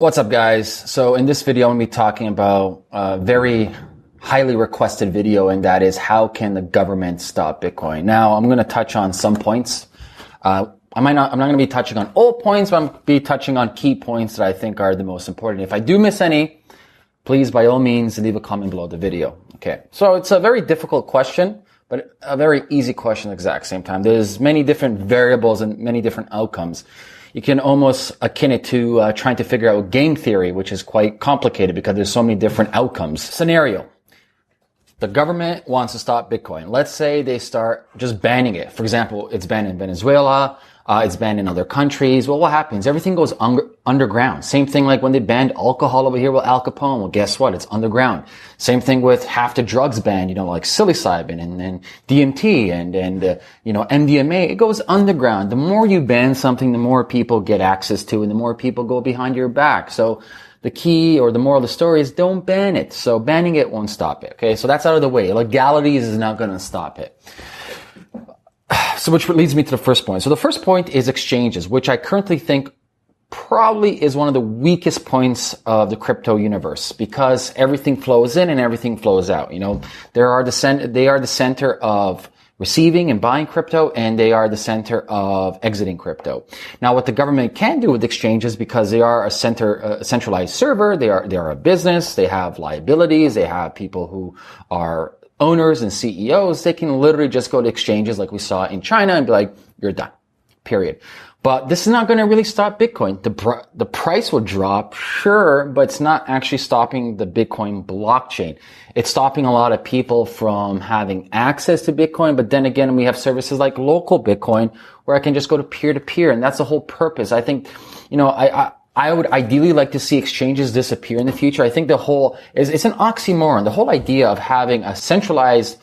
What's up, guys? So in this video, I'm going to be talking about a very highly requested video, and that is how can the government stop Bitcoin? Now, I'm going to touch on some points. I'm not going to be touching on all points, but I'm going to be touching on key points that I think are the most important. If I do miss any, please, by all means, leave a comment below the video. Okay. So it's a very difficult question, but a very easy question at the exact same time. There's many different variables and many different outcomes. You can almost akin it to trying to figure out game theory, which is quite complicated because there's so many different outcomes. Scenario. The government wants to stop Bitcoin. Let's say they start just banning it. For example, it's banned in Venezuela. It's banned in other countries. Well, what happens? Everything goes underground. Same thing like when they banned alcohol over here with Al Capone. Well, guess what? It's underground. Same thing with half the drugs banned, like psilocybin and DMT and MDMA. It goes underground. The more you ban something, the more people get access to, and the more people go behind your back. So the key or the moral of the story is don't ban it. So banning it won't stop it. Okay. So that's out of the way. Legalities is not going to stop it. So which leads me to the first point. So the first point is exchanges, which I currently think probably is one of the weakest points of the crypto universe because everything flows in and everything flows out. They are the center of receiving and buying crypto, and they are the center of exiting crypto. Now, what the government can do with exchanges, because they are a centralized server, they are a business, they have liabilities, they have people who are owners and CEOs, they can literally just go to exchanges like we saw in China and be like, you're done, period. But this is not going to really stop Bitcoin. The price will drop, sure, but it's not actually stopping the Bitcoin blockchain. It's stopping a lot of people from having access to Bitcoin. But then again, we have services like local Bitcoin where I can just go to peer-to-peer. And that's the whole purpose. I think, I would ideally like to see exchanges disappear in the future. I think it's an oxymoron. The whole idea of having a centralized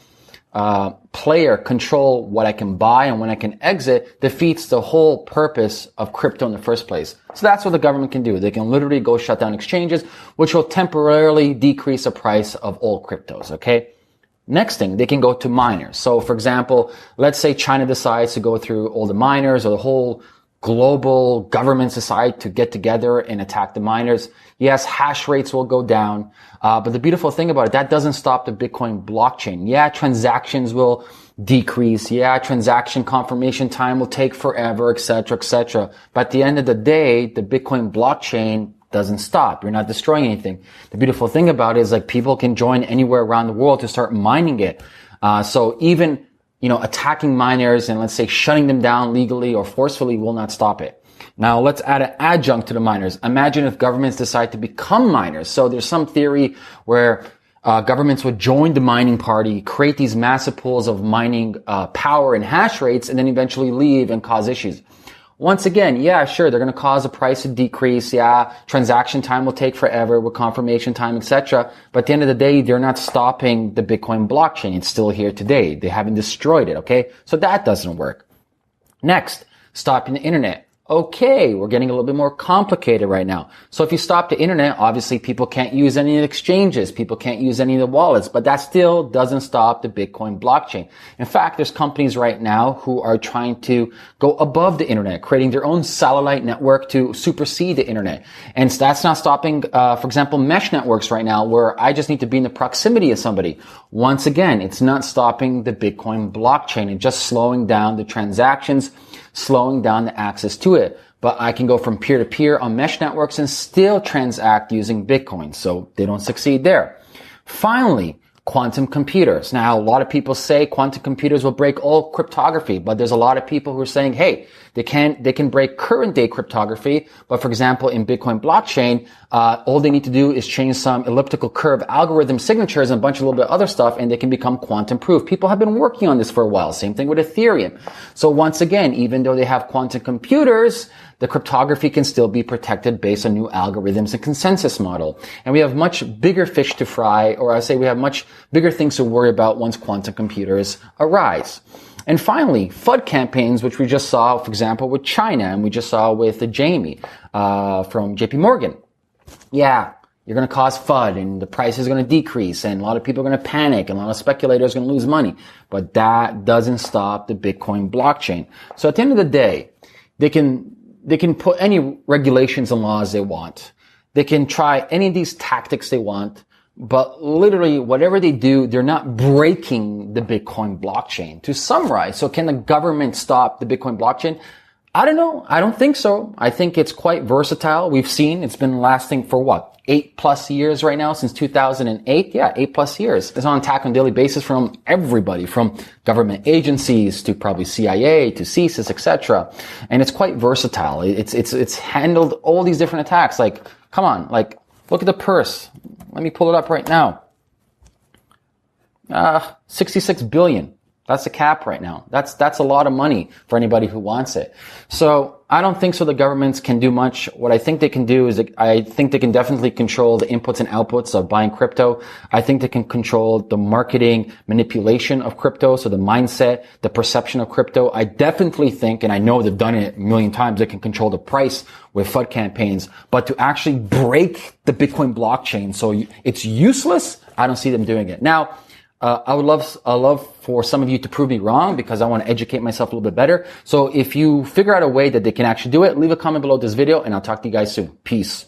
player control what I can buy and when I can exit defeats the whole purpose of crypto in the first place. So that's what the government can do. They can literally go shut down exchanges, which will temporarily decrease the price of all cryptos, okay? Next thing, they can go to miners. So for example, let's say China decides to go through all the miners or the whole global government decide to get together and attack the miners. Yes, hash rates will go down. But the beautiful thing about it, that doesn't stop the Bitcoin blockchain. Yeah, transactions will decrease. Yeah, transaction confirmation time will take forever, et cetera, et cetera. But at the end of the day, the Bitcoin blockchain doesn't stop. You're not destroying anything. The beautiful thing about it is people can join anywhere around the world to start mining it. So even attacking miners and let's say shutting them down legally or forcefully will not stop it. Now let's add an adjunct to the miners. Imagine if governments decide to become miners. So there's some theory where governments would join the mining party, create these massive pools of mining power and hash rates, and then eventually leave and cause issues. Once again, yeah, sure, they're going to cause the price to decrease. Yeah, transaction time will take forever with confirmation time, etc. But at the end of the day, they're not stopping the Bitcoin blockchain. It's still here today. They haven't destroyed it, okay? So that doesn't work. Next, stopping the internet. Okay, we're getting a little bit more complicated right now. So if you stop the internet, obviously people can't use any of the exchanges. People can't use any of the wallets, but that still doesn't stop the Bitcoin blockchain. In fact, there's companies right now who are trying to go above the internet, creating their own satellite network to supersede the internet. And that's not stopping, for example, mesh networks right now where I just need to be in the proximity of somebody. Once again, it's not stopping the Bitcoin blockchain and just slowing down the transactions, slowing down the access to it. But I can go from peer to peer on mesh networks and still transact using Bitcoin. So they don't succeed there. Finally, quantum computers. Now, a lot of people say quantum computers will break all cryptography, but there's a lot of people who are saying, hey, they can break current day cryptography. But for example, in Bitcoin blockchain, all they need to do is change some elliptical curve algorithm signatures and a bunch of little bit of other stuff, and they can become quantum proof. People have been working on this for a while. Same thing with Ethereum. So once again, even though they have quantum computers, the cryptography can still be protected based on new algorithms and consensus model. And we have much bigger fish to fry, or I say we have much bigger things to worry about once quantum computers arise. And finally, FUD campaigns, which we just saw, for example, with China, and we just saw with Jamie from JP Morgan. Yeah, you're going to cause FUD, and the price is going to decrease, and a lot of people are going to panic, and a lot of speculators are going to lose money. But that doesn't stop the Bitcoin blockchain. So at the end of the day, they can put any regulations and laws they want. They can try any of these tactics they want, but literally whatever they do, they're not breaking the Bitcoin blockchain. To summarize, so can the government stop the Bitcoin blockchain? I don't know. I don't think so. I think it's quite versatile. We've seen it's been lasting for what? 8+ years right now, since 2008. Yeah, 8+ years. It's on attack on a daily basis from everybody, from government agencies to probably CIA to CSIS, etc. And it's quite versatile. It's handled all these different attacks. Like, come on, like, look at the purse. Let me pull it up right now. 66 billion. That's the cap right now. That's a lot of money for anybody who wants it. So I don't think so the governments can do much. What I think they can do is I think they can definitely control the inputs and outputs of buying crypto. I think they can control the marketing manipulation of crypto. So the mindset, the perception of crypto. I definitely think, and I know they've done it a million times, they can control the price with FUD campaigns. But to actually break the Bitcoin blockchain so it's useless, I don't see them doing it. Now, I would love for some of you to prove me wrong because I want to educate myself a little bit better. So if you figure out a way that they can actually do it, leave a comment below this video and I'll talk to you guys soon. Peace.